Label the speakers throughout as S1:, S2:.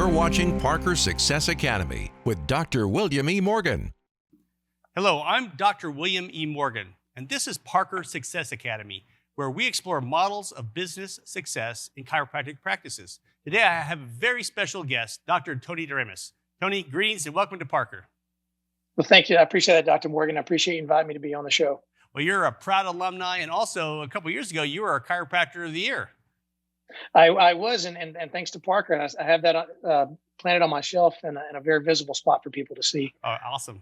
S1: You're watching Parker Success Academy with Dr. William E. Morgan.
S2: Hello, I'm Dr. William E. Morgan, and this is Parker Success Academy, where we explore models of business success in chiropractic practices. Today, I have a very special guest, Dr. Tony Doremus. Tony, greetings and welcome to Parker.
S3: Well, thank you. I appreciate that, Dr. Morgan. I appreciate you inviting me to be on the show.
S2: Well, you're a proud alumni, and also a couple of years ago, you were a Chiropractor of the Year.
S3: I was, and thanks to Parker, and I have that planted on my shelf in a very visible spot for people to see.
S2: Oh, awesome.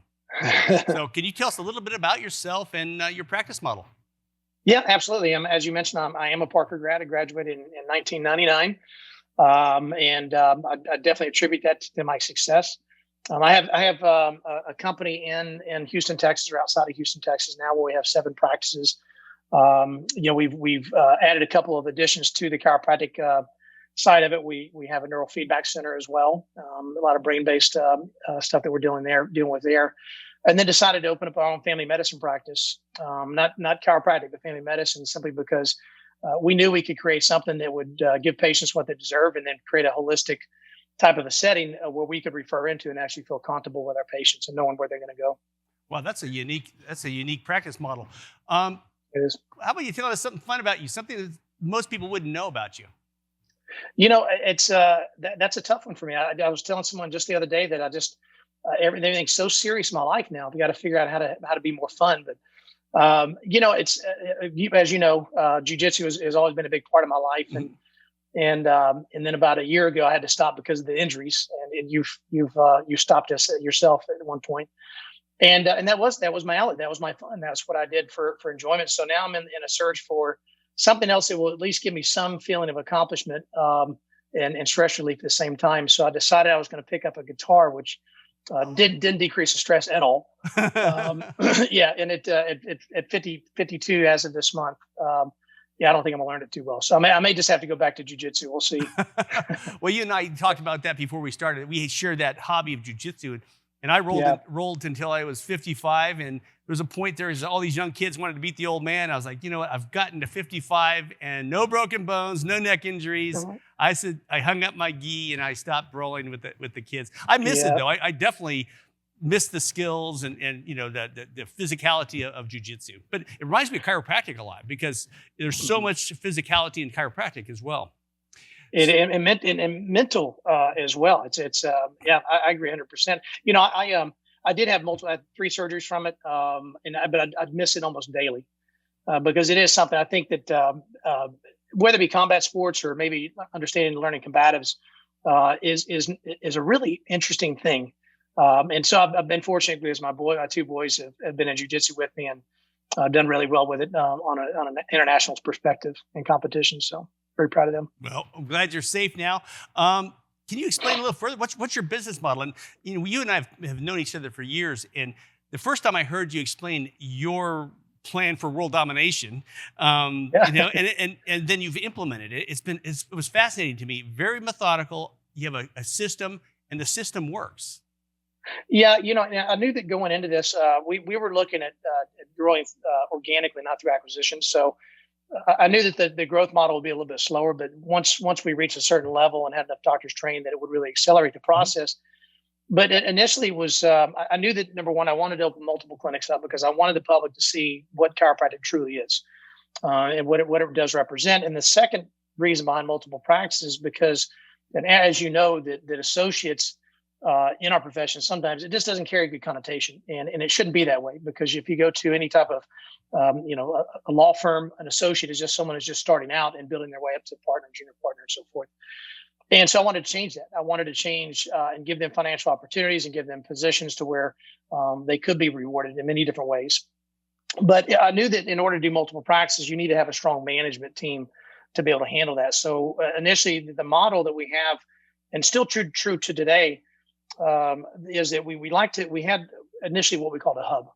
S2: So can you tell us a little bit about yourself and your practice model?
S3: Yeah, absolutely. As you mentioned, I am a Parker grad. I graduated in 1999, I definitely attribute that to my success. I have a company in Houston, Texas, or outside of Houston, Texas now, where we have 7 practices. We've added a couple of additions to the chiropractic side of it. We have a neurofeedback center as well. A lot of brain-based stuff that we're dealing with there, and then decided to open up our own family medicine practice. Not chiropractic, but family medicine, simply because we knew we could create something that would give patients what they deserve, and then create a holistic type of a setting where we could refer into and actually feel comfortable with our patients and knowing where they're going to go.
S2: Well, that's a unique practice model.
S3: It is.
S2: How about you tell us something fun about you, something that most people wouldn't know about you?
S3: It's that's a tough one for me. I was telling someone just the other day that I just everything's so serious in my life now. We got to figure out how to be more fun. But it's as you know, jiu-jitsu has always been a big part of my life, and then about a year ago I had to stop because of the injuries, and you stopped us yourself at one point. And that was my outlet. That was my fun. That's what I did for enjoyment. So now I'm in a search for something else that will at least give me some feeling of accomplishment and stress relief at the same time. So I decided I was going to pick up a guitar, which didn't decrease the stress at all. Yeah, and it at 52 as of this month. I don't think I'm gonna learn it too well. So I may just have to go back to jiu-jitsu. We'll see.
S2: Well, you and I talked about that before we started. We shared that hobby of jiu-jitsu. And I rolled until I was 55, and there was a point there was all these young kids wanted to beat the old man. I was like, you know what? I've gotten to 55 and no broken bones, no neck injuries. I said I hung up my gi and I stopped rolling with the kids. I miss it though. I definitely miss the skills and the physicality of jiu-jitsu. But it reminds me of chiropractic a lot because there's so much physicality in chiropractic as well.
S3: And mental as well. I agree 100%. I did have I had 3 surgeries from it, but I'd miss it almost daily because it is something I think that whether it be combat sports or maybe understanding and learning combatives is a really interesting thing. And so I've been fortunate because my 2 boys have been in jiu-jitsu with me and done really well with it on an international perspective in competition. So. Very proud of them.
S2: Well, I'm glad you're safe now. Can you explain a little further? What's your business model? And you and I have known each other for years. And the first time I heard you explain your plan for world domination, and then you've implemented it. It was fascinating to me. Very methodical. You have a system, and the system works.
S3: Yeah, I knew that going into this, we were looking at growing organically, not through acquisition. So. I knew that the growth model would be a little bit slower, but once we reached a certain level and had enough doctors trained, that it would really accelerate the process. But it initially was, I knew that number one, I wanted to open multiple clinics up because I wanted the public to see what chiropractic truly is and what it does represent. And the second reason behind multiple practices, because, and as you know, that associates in our profession, sometimes it just doesn't carry a good connotation, and it shouldn't be that way, because if you go to any type of a law firm, an associate is just someone who's just starting out and building their way up to partner, junior partner, and so forth. And so I wanted to change that. I wanted to change and give them financial opportunities and give them positions to where they could be rewarded in many different ways. But I knew that in order to do multiple practices, you need to have a strong management team to be able to handle that. So initially, the model that we have, and still true to today, is that we had initially what we called a hub,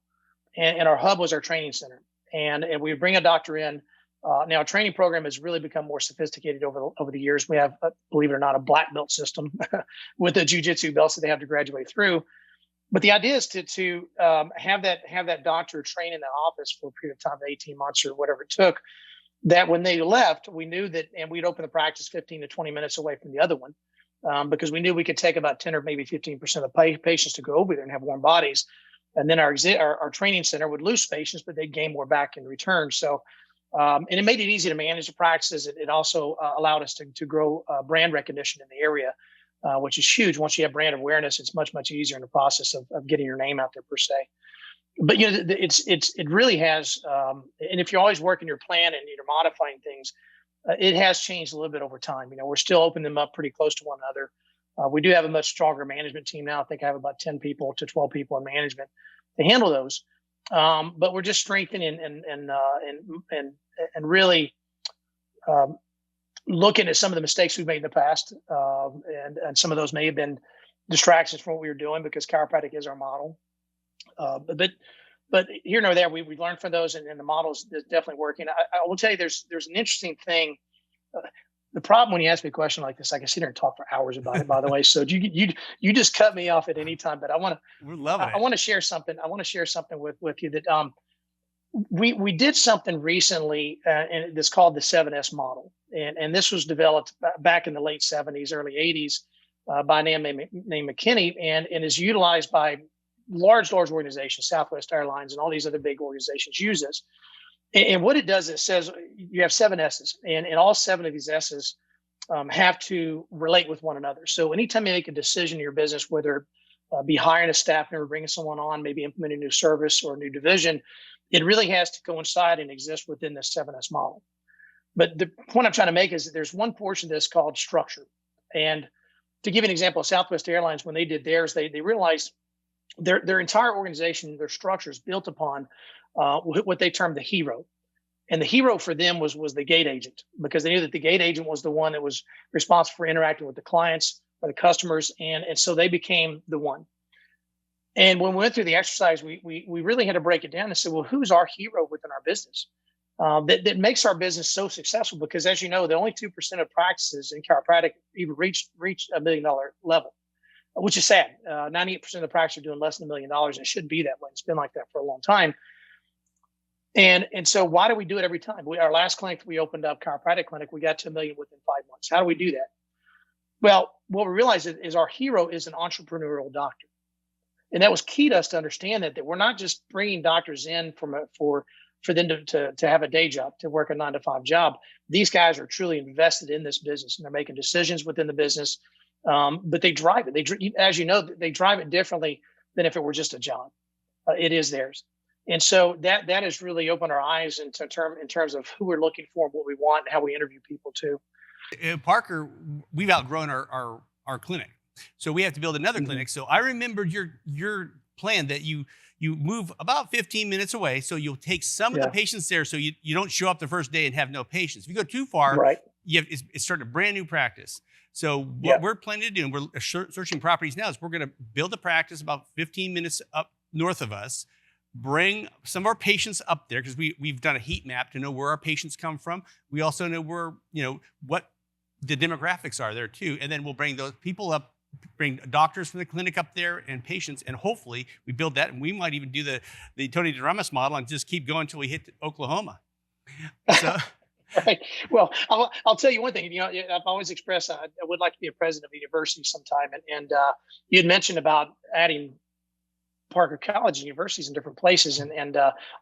S3: and our hub was our training center, and we would bring a doctor in. Now our training program has really become more sophisticated over the years. We have, believe it or not, a black belt system with the jiu-jitsu belts that they have to graduate through. But the idea is to have that doctor train in the office for a period of time, 18 months or whatever it took, that when they left, we knew that, and we'd open the practice 15 to 20 minutes away from the other one. because we knew we could take about 10 or maybe 15% of patients to go over there and have warm bodies. And then our training center would lose patients, but they'd gain more back in return. So, and it made it easy to manage the practices. It also allowed us to grow brand recognition in the area, which is huge. Once you have brand awareness, it's much, much easier in the process of getting your name out there per se. But it really has. And if you're always working your plan and you're modifying things, it has changed a little bit over time. We're still opening them up pretty close to one another. We do have a much stronger management team now. I think I have about 10 people to 12 people in management to handle those. But we're just strengthening and really looking at some of the mistakes we've made in the past. And some of those may have been distractions from what we were doing, because chiropractic is our model. But here nor there, we've learned from those, and the model is definitely working. I will tell you, there's an interesting thing. The problem when you ask me a question like this, I can sit here and talk for hours about it, by the way. So you just cut me off at any time, but I want to share something. I want to share something with you that we did something recently, and it's called the 7S model. And this was developed back in the late 70s, early 80s by a man named McKinney, and is utilized by large organizations, Southwest Airlines and all these other big organizations use this. And what it does, it says you have 7 S's, and all 7 of these S's have to relate with one another. So anytime you make a decision in your business, whether be hiring a staff member, bringing someone on, maybe implementing a new service or a new division, it really has to coincide and exist within the 7S model. But the point I'm trying to make is that there's one portion that's called structure. And to give you an example, Southwest Airlines, when they did theirs, they realized their entire organization, their structure is built upon what they termed the hero. And the hero for them was the gate agent, because they knew that the gate agent was the one that was responsible for interacting with the clients or the customers. And so they became the one. And when we went through the exercise, we really had to break it down and say, well, who's our hero within our business that makes our business so successful? Because as you know, the only 2% of practices in chiropractic even reach $1 million level, which is sad. 98% of the practices are doing less than $1 million, and it shouldn't be that way. It's been like that for a long time. And so why do we do it every time? Our last clinic we opened up, chiropractic clinic, we got to $1 million within 5 months. How do we do that? Well, what we realized is our hero is an entrepreneurial doctor. And that was key to us to understand that we're not just bringing doctors in for them to have a day job, to work a 9-to-5 job. These guys are truly invested in this business, and they're making decisions within the business. But they drive it. As you know, they drive it differently than if it were just a job. It is theirs. And so that has really opened our eyes in terms of who we're looking for and what we want and how we interview people too.
S2: Parker, we've outgrown our clinic. So we have to build another clinic. So I remembered your plan that you move about 15 minutes away. So you'll take some of the patients there, so you don't show up the first day and have no patients. If you go too far, right, it's starting a brand new practice. So what we're planning to do, and we're searching properties now, is we're going to build a practice about 15 minutes up north of us, bring some of our patients up there, because we've done a heat map to know where our patients come from. We also know what the demographics are there too. And then we'll bring those people up, bring doctors from the clinic up there and patients, and hopefully we build that. And we might even do the Tony Doremus model and just keep going until we hit Oklahoma. So.
S3: Right. Well, I'll tell you one thing. I've always expressed I would like to be a president of a university sometime. And you had mentioned about adding Parker College and universities in different places, and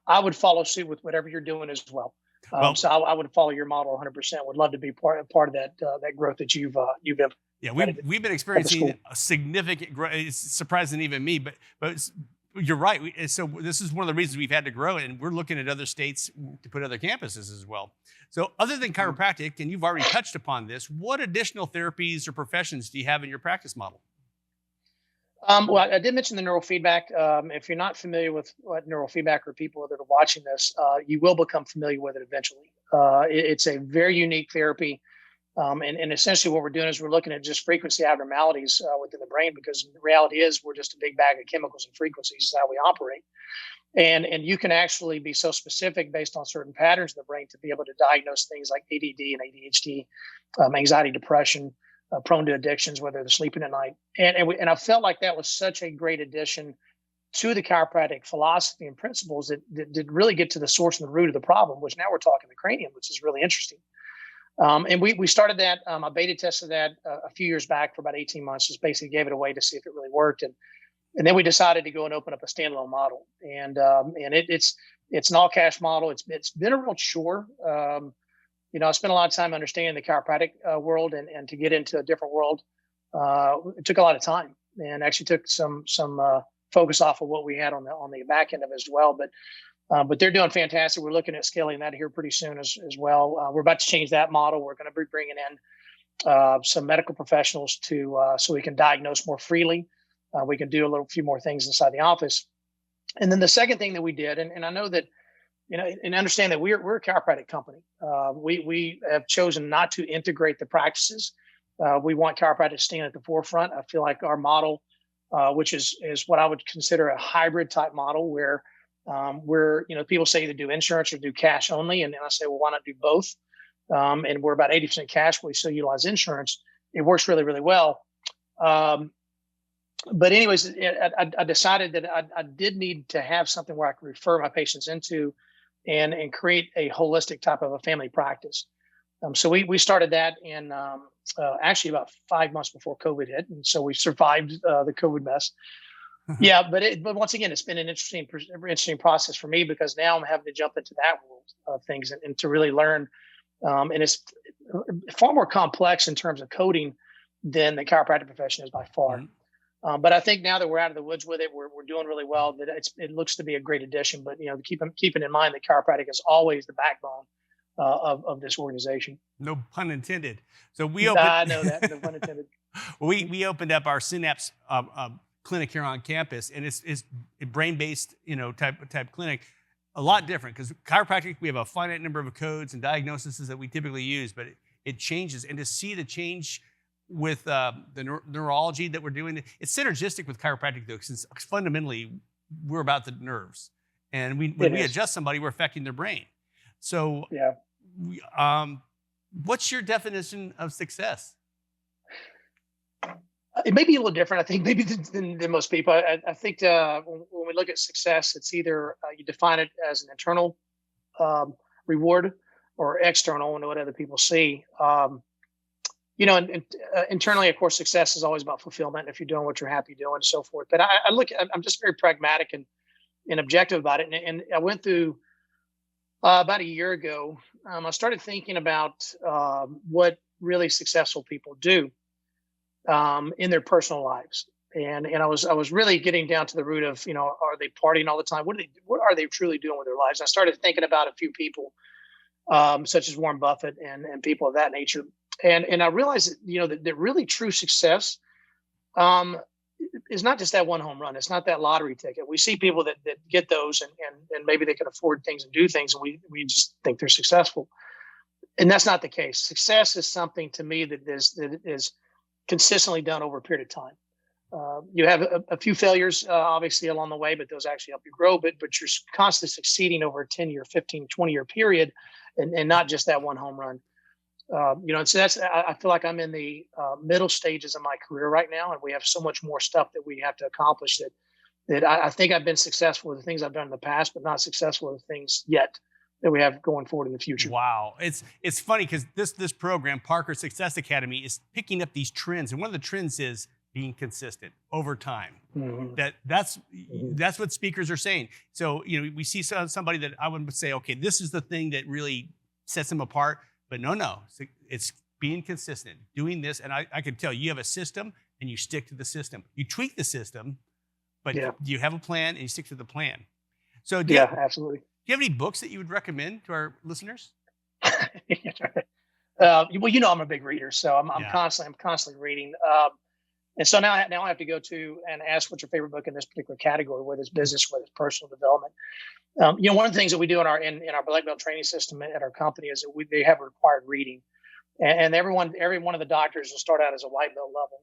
S3: I would follow suit with whatever you're doing as well. So I would follow your model 100%. Would love to be part of that growth that you've been.
S2: Yeah, we've been experiencing a significant growth. It's surprising even me, but you're right. So this is one of the reasons we've had to grow, and we're looking at other states to put other campuses as well. So other than chiropractic, and you've already touched upon this, what additional therapies or professions do you have in your practice model?
S3: Well, I did mention the neurofeedback. If you're not familiar with what neurofeedback, or people that are watching this, you will become familiar with it eventually. It's a very unique therapy. And essentially what we're doing is we're looking at just frequency abnormalities within the brain, because the reality is we're just a big bag of chemicals and frequencies is how we operate. And you can actually be so specific based on certain patterns in the brain to be able to diagnose things like ADD and ADHD, anxiety, depression, prone to addictions, whether they're sleeping at night. And I felt like that was such a great addition to the chiropractic philosophy and principles that really get to the source and the root of the problem, which now we're talking the cranium, which is really interesting. And we started that. I beta tested that a few years back for about 18 months. Just basically gave it away to see if it really worked. And then we decided to go and open up a standalone model. And it's an all cash model. It's been a real chore. I spent a lot of time understanding the chiropractic world, and to get into a different world, it took a lot of time, and actually took some focus off of what we had on the back end of it as well. But they're doing fantastic. We're looking at scaling that here pretty soon as well. We're about to change that model. We're going to be bringing in some medical professionals so we can diagnose more freely. We can do a few more things inside the office. And then the second thing that we did, and I know that, and understand that we're a chiropractic company. We have chosen not to integrate the practices. We want chiropractic to stand at the forefront. I feel like our model, which is what I would consider a hybrid type model, where people say either do insurance or do cash only. And I say, well, why not do both? And we're about 80% cash, but we still utilize insurance. It works really, really well. But anyways, I decided that I did need to have something where I could refer my patients into and create a holistic type of a family practice. So we started that in actually about 5 months before COVID hit. And so we survived the COVID mess. Yeah, but once again, it's been an interesting process for me, because now I'm having to jump into that world of things and to really learn. And it's far more complex in terms of coding than the chiropractic profession is by far. Mm-hmm. But I think now that we're out of the woods with it, we're doing really well. That it looks to be a great addition. But keeping in mind that chiropractic is always the backbone of this organization.
S2: No pun intended. So
S3: I know that. No pun intended.
S2: we opened up our Synapse clinic here on campus, and it's a brain-based type clinic. A lot different, because chiropractic, we have a finite number of codes and diagnoses that we typically use, but it changes. And to see the change with the neurology that we're doing, it's synergistic with chiropractic, though, since fundamentally we're about the nerves, and when we adjust somebody, we're affecting their brain. So
S3: yeah.
S2: What's your definition of success?
S3: It may be a little different, I think, maybe than most people. I think when we look at success, it's either you define it as an internal reward or external, and what other people see. Internally, of course, success is always about fulfillment, if you're doing what you're happy doing and so forth. But I'm just very pragmatic and objective about it. And I went through about a year ago, I started thinking about what really successful people do in their personal lives. And I was really getting down to the root of, are they partying all the time? What are they truly doing with their lives? I started thinking about a few people, such as Warren Buffett and people of that nature. And I realized that really true success is not just that one home run. It's not that lottery ticket. We see people that get those and maybe they can afford things and do things, and we just think they're successful. And that's not the case. Success is something, to me, that is consistently done over a period of time. You have a few failures, obviously, along the way, but those actually help you grow. But you're constantly succeeding over a 10-year, 15, 20-year period, and not just that one home run. And so I feel like I'm in the middle stages of my career right now, and we have so much more stuff that we have to accomplish that I think I've been successful with the things I've done in the past, but not successful with the things yet that we have going forward in the future.
S2: Wow. It's funny, because this program, Parker Success Academy, is picking up these trends. And one of the trends is being consistent over time. Mm-hmm. That's what speakers are saying. So, we see somebody that I would say, okay, this is the thing that really sets them apart. But no, it's being consistent, doing this. And I can tell you have a system and you stick to the system. You tweak the system, but you have a plan and you stick to the plan. So
S3: absolutely.
S2: Do you have any books that you would recommend to our listeners?
S3: I'm a big reader, so I'm constantly reading. And so now I have to go to and ask what's your favorite book in this particular category, whether it's business, whether it's personal development. One of the things that we do in our black belt training system at our company is that they have required reading, and every one of the doctors will start out as a white belt level,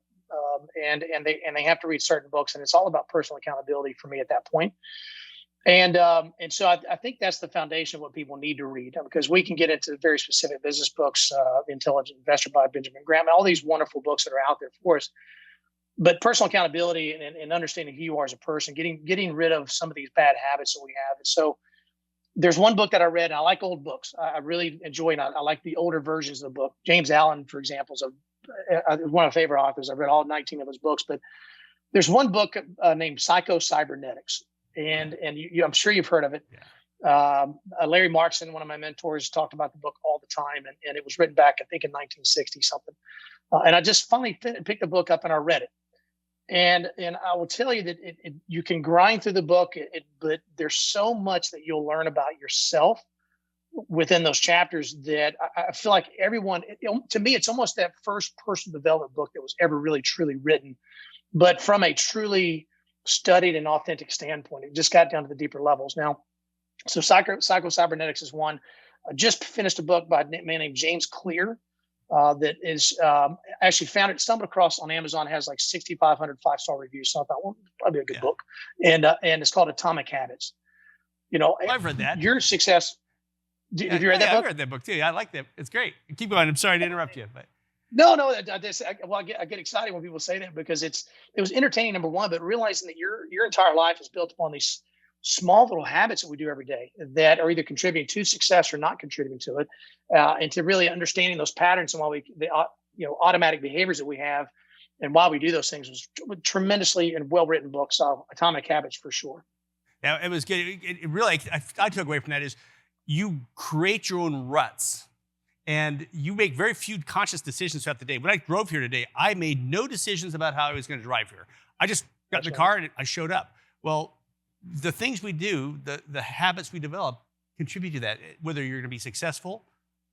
S3: and they have to read certain books, and it's all about personal accountability for me at that point. And so I think that's the foundation of what people need to read, because we can get into very specific business books, Intelligent Investor by Benjamin Graham, all these wonderful books that are out there for us. But personal accountability and understanding who you are as a person, getting rid of some of these bad habits that we have. And so, there's one book that I read, and I like old books. I really enjoy, and I like the older versions of the book. James Allen, for example, is one of my favorite authors. I've read all 19 of his books, but there's one book named Psycho-Cybernetics, and I'm sure you've heard of it.
S2: Yeah.
S3: Larry Markson, one of my mentors, talked about the book all the time, and it was written back, I think, in 1960 something. And I just finally picked the book up and I read it. And I will tell you that you can grind through the book, but there's so much that you'll learn about yourself within those chapters that I feel like everyone, to me, it's almost that first personal development book that was ever really, truly written, but from a truly studied and authentic standpoint. It just got down to the deeper levels. Now, so Psycho-Cybernetics is one. I just finished a book by a man named James Clear that is actually stumbled across on Amazon, has like 6,500 5-star reviews. So I thought, well, probably a good book. And it's called Atomic Habits.
S2: I've read that.
S3: Your success. Have you read that book?
S2: I've read that book too. I like that. It's great. Keep going. I'm sorry to interrupt you, but.
S3: No. I get excited when people say that because it was entertaining, number one, but realizing that your entire life is built upon these small little habits that we do every day that are either contributing to success or not contributing to it, and to really understanding those patterns and why the automatic behaviors that we have and why we do those things was tremendously and well written book. So Atomic Habits for sure.
S2: Yeah, it was good. It really, I took away from that is you create your own ruts. And you make very few conscious decisions throughout the day. When I drove here today, I made no decisions about how I was going to drive here. I just got in the car and I showed up. Well, the things we do, the habits we develop contribute to that, whether you're going to be successful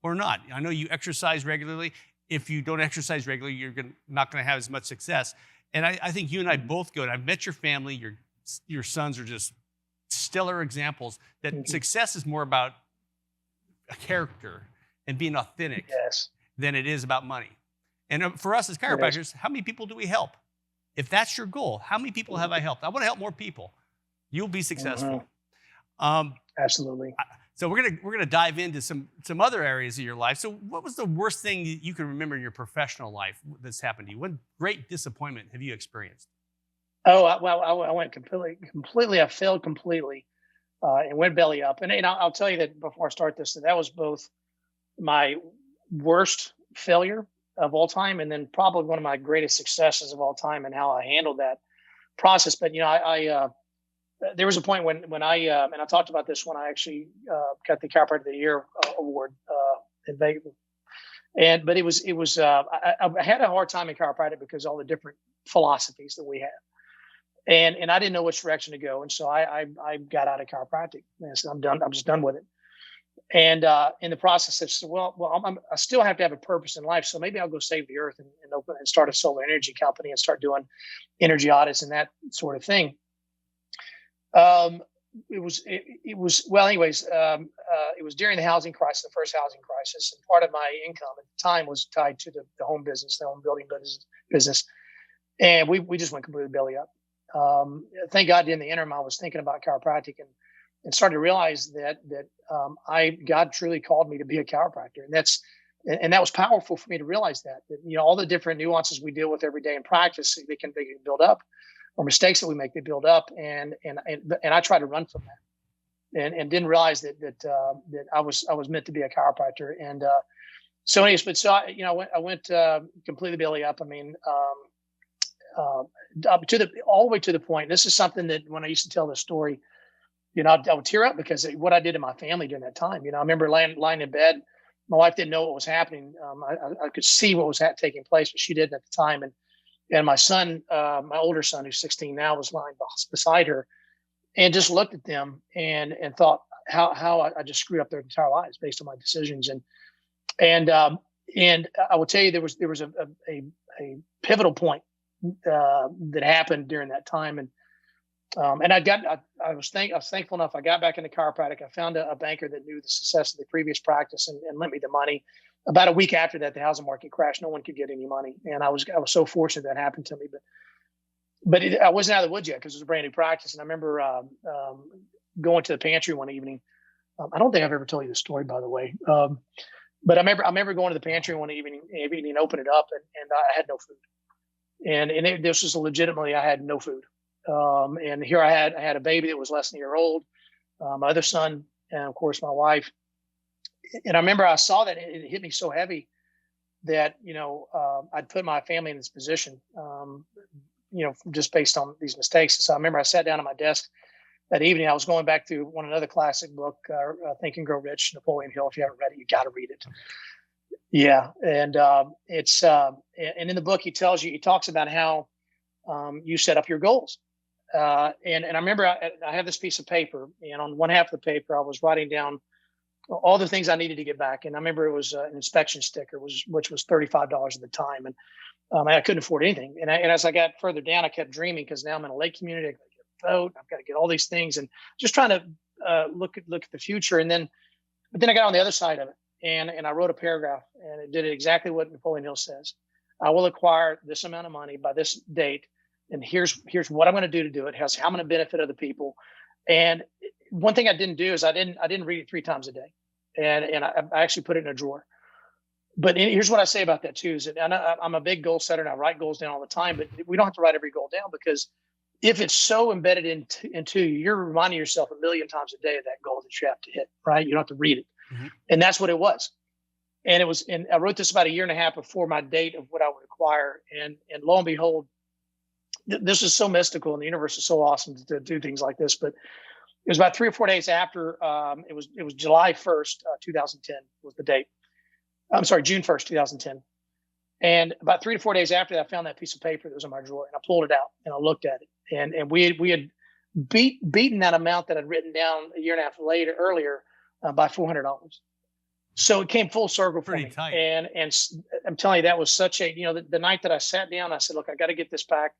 S2: or not. I know you exercise regularly. If you don't exercise regularly, you're not going to have as much success. And I think you and I both go, and I've met your family, your sons are just stellar examples that success is more about a character and being authentic than it is about money. And for us as chiropractors, how many people do we help? If that's your goal, how many people have I helped? I want to help more people. You'll be successful.
S3: Absolutely.
S2: So we're gonna dive into some other areas of your life. So what was the worst thing that you can remember in your professional life that's happened to you? What great disappointment have you experienced?
S3: Oh, I went completely. I failed completely and went belly up. And I'll tell you that before I start this, that was both my worst failure of all time, and then probably one of my greatest successes of all time, and how I handled that process. But I there was a point when I and I talked about this when I actually got the Chiropractor of the Year award in Vegas. But it was I had a hard time in chiropractic because all the different philosophies that we have, and I didn't know which direction to go, and so I got out of chiropractic. And I said, I'm done. I'm just done with it. And in the process, I said, I still have to have a purpose in life. So maybe I'll go save the earth and open and start a solar energy company and start doing energy audits and that sort of thing. It was during the housing crisis, the first housing crisis, and part of my income at the time was tied to the home business, the home building business. And we just went completely belly up. Thank God in the interim, I was thinking about chiropractic and started to realize that God truly called me to be a chiropractor. And that was powerful for me to realize that all the different nuances we deal with every day in practice, they can build up, or mistakes that we make, they build up. And I tried to run from that and didn't realize that I was meant to be a chiropractor. And so anyways, I went completely belly up. I mean, all the way to the point. This is something that when I used to tell this story, I would tear up because what I did in my family during that time. I remember lying in bed. My wife didn't know what was happening. I could see what was taking place, but she didn't at the time. And my son, my older son, who's 16 now, was lying beside her, and just looked at them and thought how I just screwed up their entire lives based on my decisions. And I will tell you there was a pivotal point that happened during that time. And I was thankful enough. I got back into chiropractic. I found a banker that knew the success of the previous practice and lent me the money. About a week after that, the housing market crashed. No one could get any money, and I was so fortunate that happened to me. But I wasn't out of the woods yet because it was a brand new practice. And I remember going to the pantry one evening. I don't think I've ever told you this story, by the way. But I remember going to the pantry one evening and open it up, and I had no food. And this was legitimately, I had no food. And here I had a baby that was less than a year old. My other son and of course my wife. And I remember I saw that it hit me so heavy that, I'd put my family in this position, just based on these mistakes. And so I remember I sat down at my desk that evening. I was going back through another classic book, Think and Grow Rich, Napoleon Hill. If you haven't read it, you got to read it. Yeah. And and in the book, he talks about how you set up your goals. And I remember I have this piece of paper, and on one half of the paper, I was writing down all the things I needed to get back. And I remember it was an inspection sticker, which was $35 at the time. And I couldn't afford anything. And as I got further down, I kept dreaming, because now I'm in a lake community. I've got to get a boat. I've got to get all these things, and just trying to look at the future. But then I got on the other side of it, and I wrote a paragraph, and it did exactly what Napoleon Hill says. I will acquire this amount of money by this date, and here's what I'm going to do it. How I'm going to benefit other people. And one thing I didn't do is I didn't read it 3 times a day, and I actually put it in a drawer. But here's what I say about that too: is that I'm a big goal setter, and I write goals down all the time. But we don't have to write every goal down, because if it's so embedded into you, you're reminding yourself a million times a day of that goal that you have to hit. Right? You don't have to read it, and that's what it was. And it was. And I wrote this about 1.5 years before my date of what I would acquire, and lo and behold, this is so mystical, and the universe is so awesome to do things like this. But it was about 3 or 4 days after. It was July 1st, 2010 was the date. I'm sorry, June 1st, 2010. And about 3 to 4 days after that, I found that piece of paper that was in my drawer, and I pulled it out and I looked at it. And we had beaten that amount that I'd written down 1.5 years earlier by $400. So it came full circle for me.
S2: Tight.
S3: And I'm telling you, that was such a, the night that I sat down, I said, look, I got to get this back.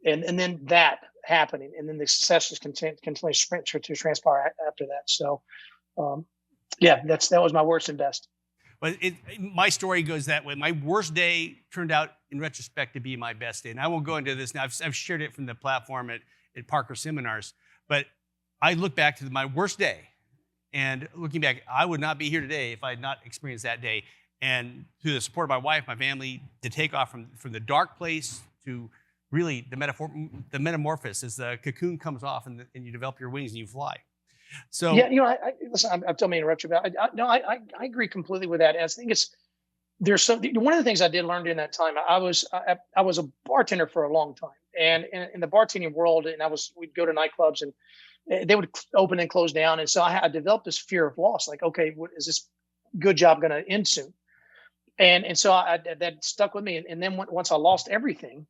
S3: And then that happening, and then the success just continually to transpire after that. So, that was my worst and best.
S2: But my story goes that way. My worst day turned out, in retrospect, to be my best day. And I won't go into this now. I've shared it from the platform at Parker Seminars. But I look back to my worst day. And looking back, I would not be here today if I had not experienced that day. And through the support of my wife, my family, to take off from the dark place to really the metamorphosis, as the cocoon comes off and you develop your wings and you fly. So
S3: listen, I don't mean to interrupt you, but I agree completely with that. And I think there's one of the things I did learn during that time. I was a bartender for a long time, and in the bartending world, and we'd go to nightclubs, and they would open and close down, and so I developed this fear of loss. Like, okay, is this good job going to end soon? And so that stuck with me. And then once I lost everything,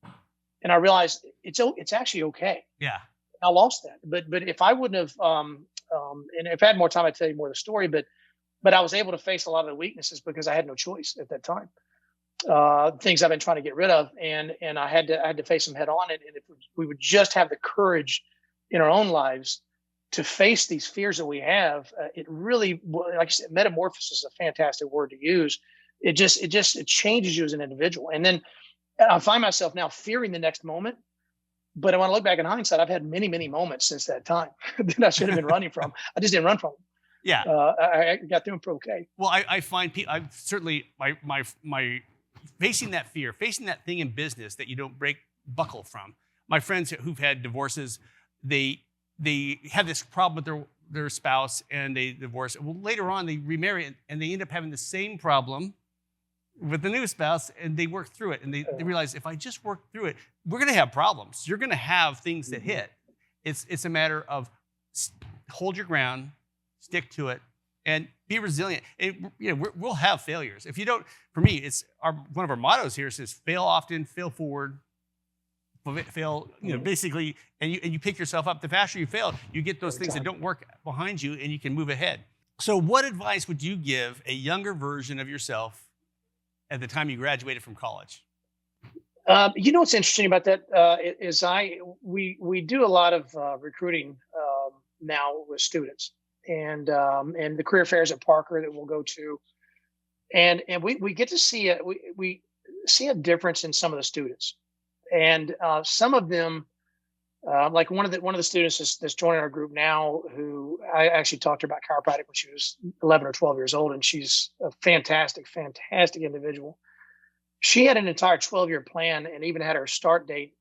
S3: and I realized it's actually okay.
S2: Yeah,
S3: I lost that, but if I wouldn't have and if I had more time, I'd tell you more of the story, but I was able to face a lot of the weaknesses because I had no choice at that time. Things I've been trying to get rid of, and I had to face them head on. And if we would just have the courage in our own lives to face these fears that we have, it really, like I said, metamorphosis is a fantastic word to use. It changes you as an individual. And then I find myself now fearing the next moment. But when I look back in hindsight, I've had many, many moments since that time that I should have been running from. I just didn't run from them.
S2: Yeah.
S3: I got through them okay.
S2: Well, I find I'm certainly my facing that fear, facing that thing in business that you don't buckle from. My friends who've had divorces, they have this problem with their spouse and they divorce. Well, later on they remarry and they end up having the same problem with the new spouse, and they work through it, and they realize, if I just work through it, we're going to have problems. You're going to have things that hit. It's a matter of hold your ground, stick to it, and be resilient. We'll have failures. If you don't, for me, it's one of our mottos here says fail often, fail forward, fail. Basically, and you pick yourself up. The faster you fail, you get those things that don't work behind you, and you can move ahead. So, what advice would you give a younger version of yourself at the time you graduated from college?
S3: What's interesting about that is we do a lot of recruiting now with students, and the career fairs at Parker that we'll go to, and we get to see we see a difference in some of the students, and some of them, like one of the students that's joining our group now, who I actually talked to her about chiropractic when she was 11 or 12 years old, and she's a fantastic individual. She had an entire 12-year plan and even had her start date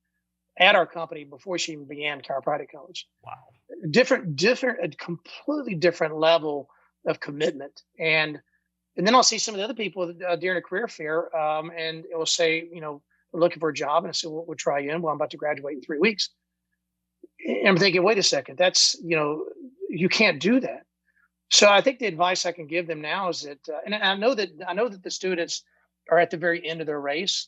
S3: at our company before she even began chiropractic college.
S2: Wow.
S3: A completely different level of commitment. And then I'll see some of the other people during a career fair, and it will say, we're looking for a job. And I said, well, we'll try you in. Well, I'm about to graduate in 3 weeks. And I'm thinking, wait a second, that's, you can't do that. So I think the advice I can give them now is that, and I know that the students are at the very end of their race.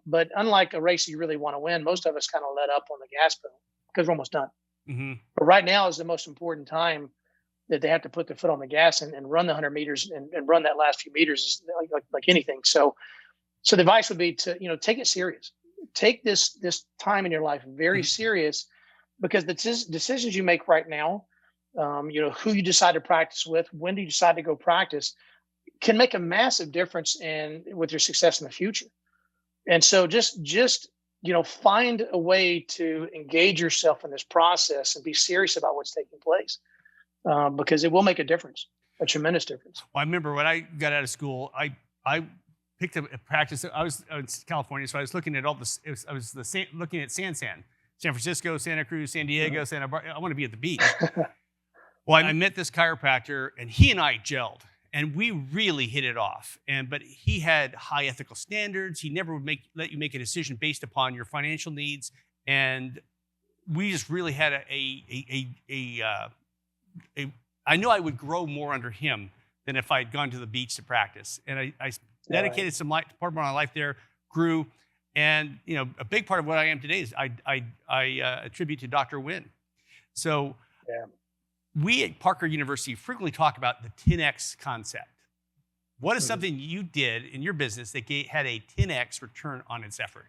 S3: But unlike a race you really want to win, most of us kind of let up on the gas pedal because we're almost done.
S2: Mm-hmm.
S3: But right now is the most important time that they have to put their foot on the gas and run the 100 meters and run that last few meters like anything. So the advice would be to, take it serious. Take this time in your life very serious, because the decisions you make right now, who you decide to practice with, when do you decide to go practice, can make a massive difference with your success in the future. And so just find a way to engage yourself in this process and be serious about what's taking place, because it will make a difference, a tremendous difference.
S2: Well, I remember when I got out of school, I picked up a practice. I was in California, so I was looking at looking at San Francisco, Santa Cruz, San Diego, Santa Barbara. I want to be at the beach. Well, I met this chiropractor, and he and I gelled. And we really hit it off. But he had high ethical standards. He never would let you make a decision based upon your financial needs. And we just really had I knew I would grow more under him than if I had gone to the beach to practice. And I dedicated some part of my life there, grew. And, a big part of what I am today is I attribute to Dr. Wynn. So we at Parker University frequently talk about the 10X concept. What is something you did in your business that had a 10X return on its effort?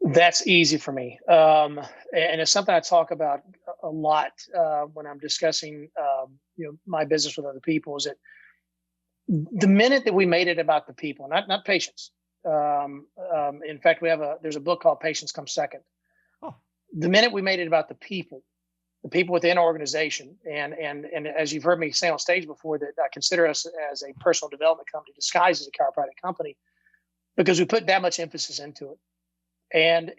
S3: That's easy for me. And it's something I talk about a lot when I'm discussing, my business with other people, is that the minute that we made it about the people, not patients. In fact, there's a book called Patients Come Second.
S2: Oh.
S3: The minute we made it about the people within our organization, and as you've heard me say on stage before, that I consider us as a personal development company disguised as a chiropractic company, because we put that much emphasis into it. And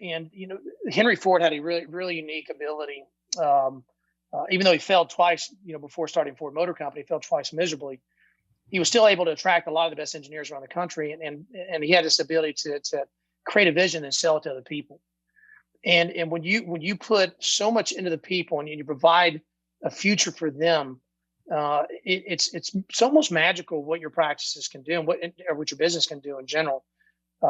S3: Henry Ford had a really, really unique ability. Even though he failed twice, before starting Ford Motor Company, he failed twice miserably. He was still able to attract a lot of the best engineers around the country, and he had this ability to create a vision and sell it to other people. And when you put so much into the people and you provide a future for them, it's almost magical what your practices can do and what your business can do in general.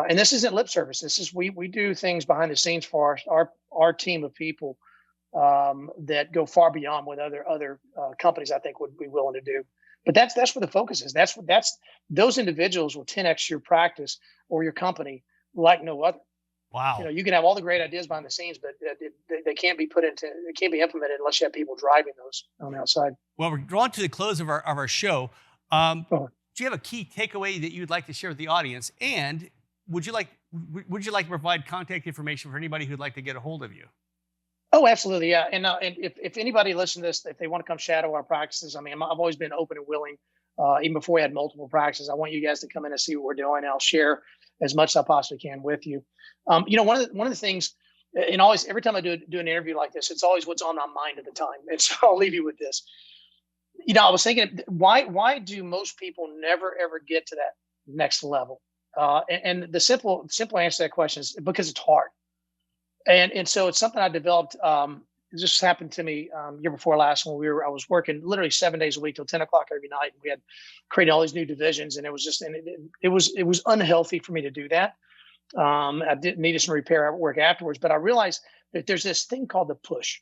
S3: And this isn't lip service. This is we do things behind the scenes for our team of people that go far beyond what other companies I think would be willing to do. But that's where the focus is. Those individuals will 10X your practice or your company like no other.
S2: Wow.
S3: You can have all the great ideas behind the scenes, but they can't be implemented unless you have people driving those on the outside.
S2: Well, we're drawn to the close of our show. Do you have a key takeaway that you'd like to share with the audience? And would you like to provide contact information for anybody who'd like to get a hold of you?
S3: Oh, absolutely. Yeah. And if anybody listening to this, if they want to come shadow our practices, I've always been open and willing, even before we had multiple practices. I want you guys to come in and see what we're doing. I'll share as much as I possibly can with you. One of the things, and always, every time I do an interview like this, it's always what's on my mind at the time. And so I'll leave you with this. I was thinking, why do most people never, ever get to that next level? And the simple answer to that question is because it's hard. And so it's something I developed. It just happened to me year before last when I was working literally 7 days a week till 10 o'clock every night. And we had created all these new divisions, and it was unhealthy for me to do that. I needed some repair work afterwards, but I realized that there's this thing called the push.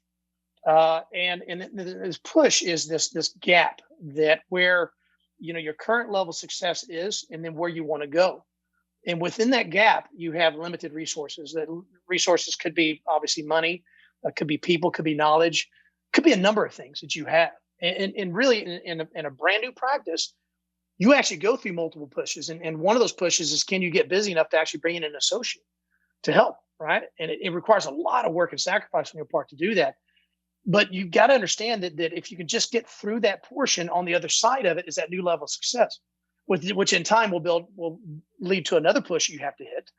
S3: And this push is this gap that where, your current level of success is, and then where you want to go. And within that gap, you have limited resources. That resources could be obviously money, could be people, could be knowledge, could be a number of things that you have. And really, in a brand new practice, you actually go through multiple pushes. And one of those pushes is, can you get busy enough to actually bring in an associate to help, right? And it requires a lot of work and sacrifice on your part to do that. But you've got to understand that if you can just get through that portion, on the other side of it is that new level of success, which in time will lead to another push you have to hit.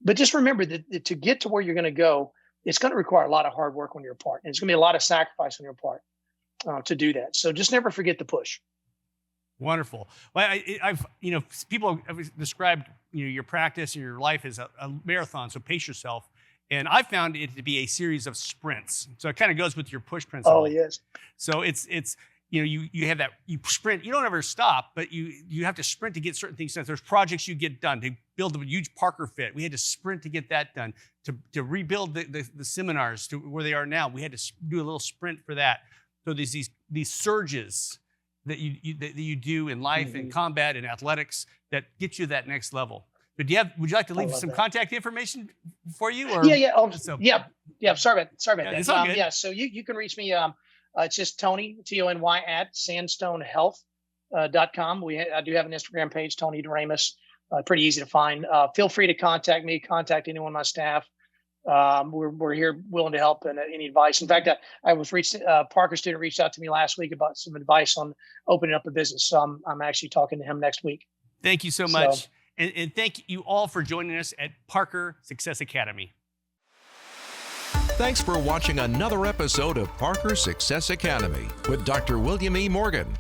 S3: But just remember that to get to where you're going to go, it's going to require a lot of hard work on your part, and it's going to be a lot of sacrifice on your part to do that. So just never forget the push.
S2: Wonderful. Well, I've people have described your practice and your life as a marathon, so pace yourself. And I found it to be a series of sprints. So it kind of goes with your push principle.
S3: Oh, yes.
S2: So it's you have that, you sprint, you don't ever stop, but you have to sprint to get certain things done. There's projects you get done to build a huge Parker fit. We had to sprint to get that done. To rebuild the seminars to where they are now, we had to do a little sprint for that. So there's these surges that you do in life and combat and athletics that get you that next level. But would you like to leave some contact information for you? Or?
S3: Yeah. Yeah. Sorry about that.
S2: It's all good.
S3: Yeah. So you can reach me. It's just Tony, Tony at sandstonehealth.com. I do have an Instagram page, Tony Doremus. Pretty easy to find. Feel free to contact me. Contact anyone on my staff. We're here willing to help and any advice. In fact, I was Parker student reached out to me last week about some advice on opening up a business. So I'm actually talking to him next week.
S2: Thank you so much. And thank you all for joining us at Parker Success Academy.
S1: Thanks for watching another episode of Parker Success Academy with Dr. William E. Morgan.